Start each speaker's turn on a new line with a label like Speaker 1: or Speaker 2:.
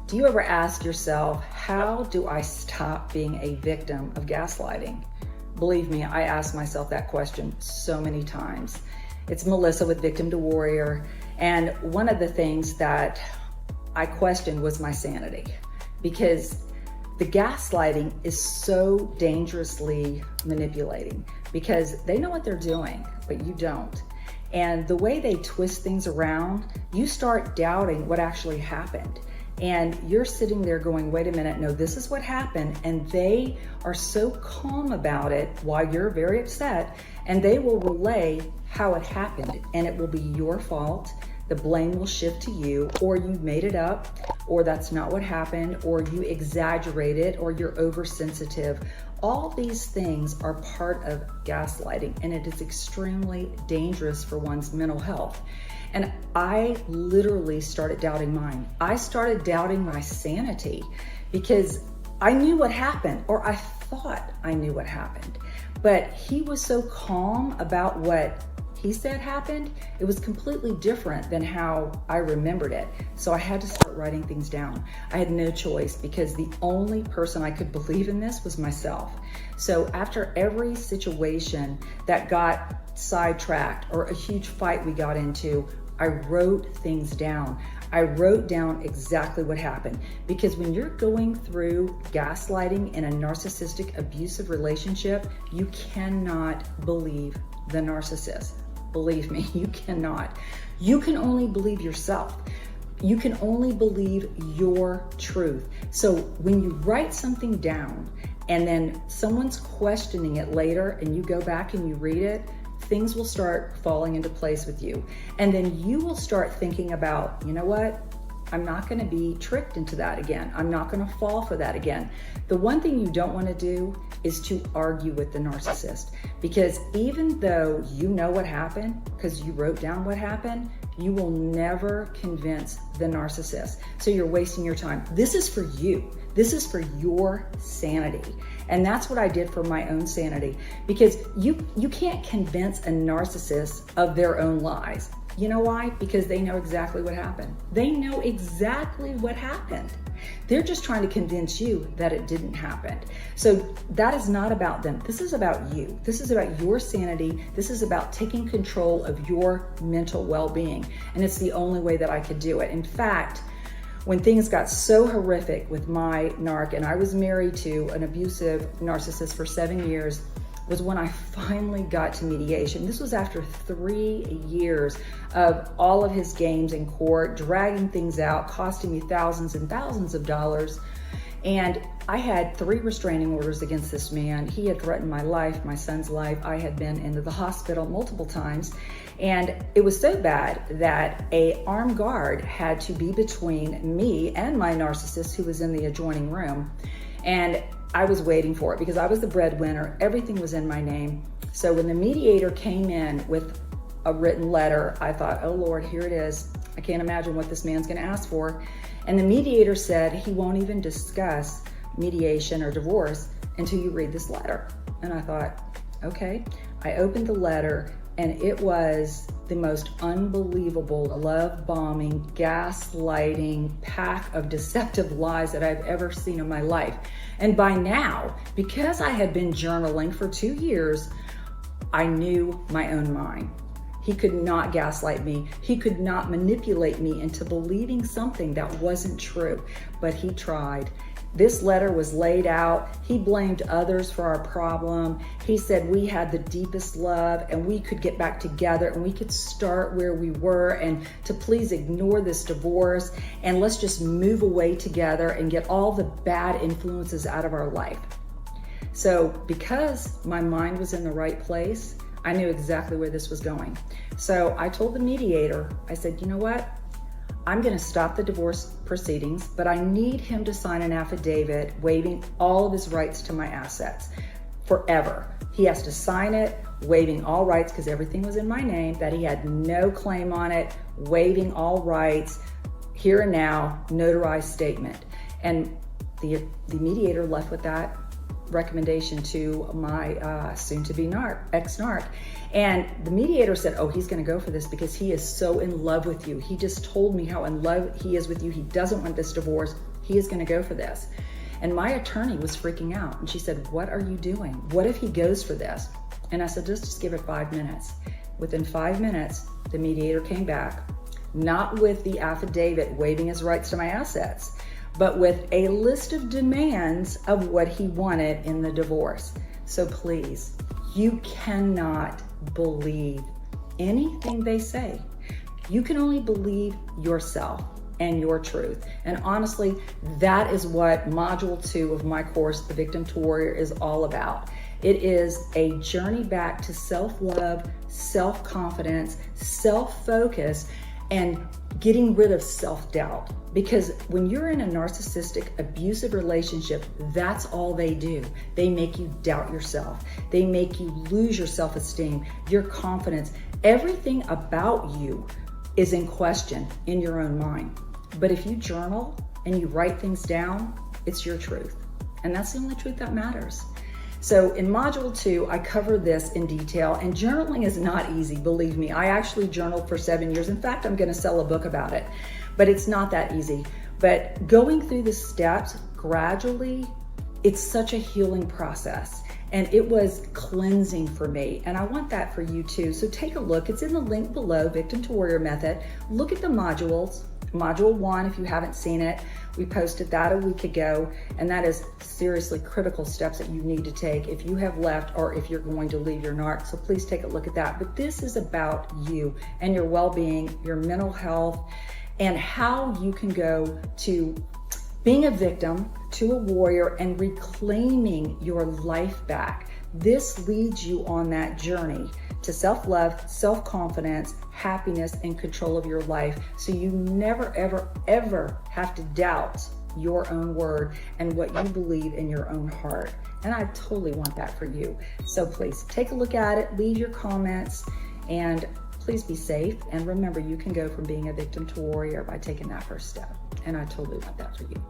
Speaker 1: Do you ever ask yourself, how do I stop being a victim of gaslighting? Believe me, I ask myself that question so many times. It's Melissa with Victim to Warrior. And one of the things that I questioned was my sanity, because the gaslighting is so dangerously manipulating, because they know what they're doing, but you don't. And the way they twist things around, you start doubting what actually happened. And you're sitting there going, wait a minute, no, this is what happened. And they are so calm about it while you're very upset, and they will relay how it happened. And it will be your fault. The blame will shift to you, or you made it up, or that's not what happened, or you exaggerate it, or you're oversensitive. All these things are part of gaslighting, and it is extremely dangerous for one's mental health. And I literally started doubting mine. I started doubting my sanity, because I knew what happened, or I thought I knew what happened. But he was so calm about what he said happened. It was completely different than how I remembered it. So I had to start writing things down. I had no choice, because the only person I could believe in this was myself. So after every situation that got sidetracked or a huge fight we got into, I wrote things down. I wrote down exactly what happened, because when you're going through gaslighting in a narcissistic abusive relationship, you cannot believe the narcissist. Believe me, you cannot. You can only believe yourself. You can only believe your truth. So when you write something down and then someone's questioning it later and you go back and you read it, things will start falling into place with you. And then you will start thinking about, you know what? I'm not going to be tricked into that again. I'm not going to fall for that again. The one thing you don't want to do is to argue with the narcissist, because even though you know what happened, because you wrote down what happened, you will never convince the narcissist. So you're wasting your time. This is for you. This is for your sanity. And that's what I did for my own sanity, because you can't convince a narcissist of their own lies. You know why? Because they know exactly what happened. They know exactly what happened. They're just trying to convince you that it didn't happen. So that is not about them. This is about you. This is about your sanity. This is about taking control of your mental well-being. And it's the only way that I could do it. In fact, when things got so horrific with my narc, and I was married to an abusive narcissist for 7 years, was when I finally got to mediation. This was after 3 years of all of his games in court, dragging things out, costing me thousands and thousands of dollars. And I had 3 restraining orders against this man. He had threatened my life, my son's life. I had been into the hospital multiple times. And it was so bad that an armed guard had to be between me and my narcissist, who was in the adjoining room. And I was waiting for it, because I was the breadwinner. Everything was in my name. So when the mediator came in with a written letter, I thought, oh Lord, here it is. I can't imagine what this man's going to ask for. And the mediator said he won't even discuss mediation or divorce until you read this letter. And I thought, okay. I opened the letter, and it was the most unbelievable love bombing, gaslighting pack of deceptive lies that I've ever seen in my life. And by now, because I had been journaling for 2 years, I knew my own mind. He could not gaslight me. He could not manipulate me into believing something that wasn't true, but he tried. This letter was laid out. He blamed others for our problem. He said we had the deepest love and we could get back together and we could start where we were, and to please ignore this divorce and let's just move away together and get all the bad influences out of our life. So because my mind was in the right place, I knew exactly where this was going. So I told the mediator, I said, you know what? I'm going to stop the divorce proceedings, but I need him to sign an affidavit waiving all of his rights to my assets forever. He has to sign it, waiving all rights, because everything was in my name, that he had no claim on it, waiving all rights, here and now, notarized statement. And the mediator left with that, recommendation to my soon-to-be ex-narc. And the mediator said, oh, he's going to go for this because he is so in love with you. He just told me how in love he is with you. He doesn't want this divorce. He is going to go for this. And my attorney was freaking out. And she said, what are you doing? What if he goes for this? And I said, just give it 5 minutes. Within 5 minutes, the mediator came back, not with the affidavit waiving his rights to my assets, but with a list of demands of what he wanted in the divorce. So please, you cannot believe anything they say. You can only believe yourself and your truth. And honestly, that is what Module 2 of my course, The Victim to Warrior, is all about. It is a journey back to self-love, self-confidence, self-focus, and getting rid of self-doubt. Because when you're in a narcissistic, abusive relationship, that's all they do. They make you doubt yourself. They make you lose your self-esteem, your confidence. Everything about you is in question in your own mind. But if you journal and you write things down, it's your truth. And that's the only truth that matters. So in Module 2, I cover this in detail, and journaling is not easy, believe me. I actually journaled for 7 years. In fact, I'm going to sell a book about it, but it's not that easy. But going through the steps gradually, it's such a healing process, and it was cleansing for me, and I want that for you too. So take a look. It's in the link below, Victim to Warrior Method. Look at the modules. Module 1, if you haven't seen it, we posted that a week ago, and that is seriously critical steps that you need to take if you have left or if you're going to leave your narc. So please take a look at that. But this is about you and your well-being, your mental health, and how you can go to being a victim to a warrior and reclaiming your life back. This leads you on that journey to self-love, self-confidence, happiness, and control of your life. So you never, ever, ever have to doubt your own word and what you believe in your own heart. And I totally want that for you. So please take a look at it, leave your comments, and please be safe. And remember, you can go from being a victim to warrior by taking that first step. And I totally want that for you.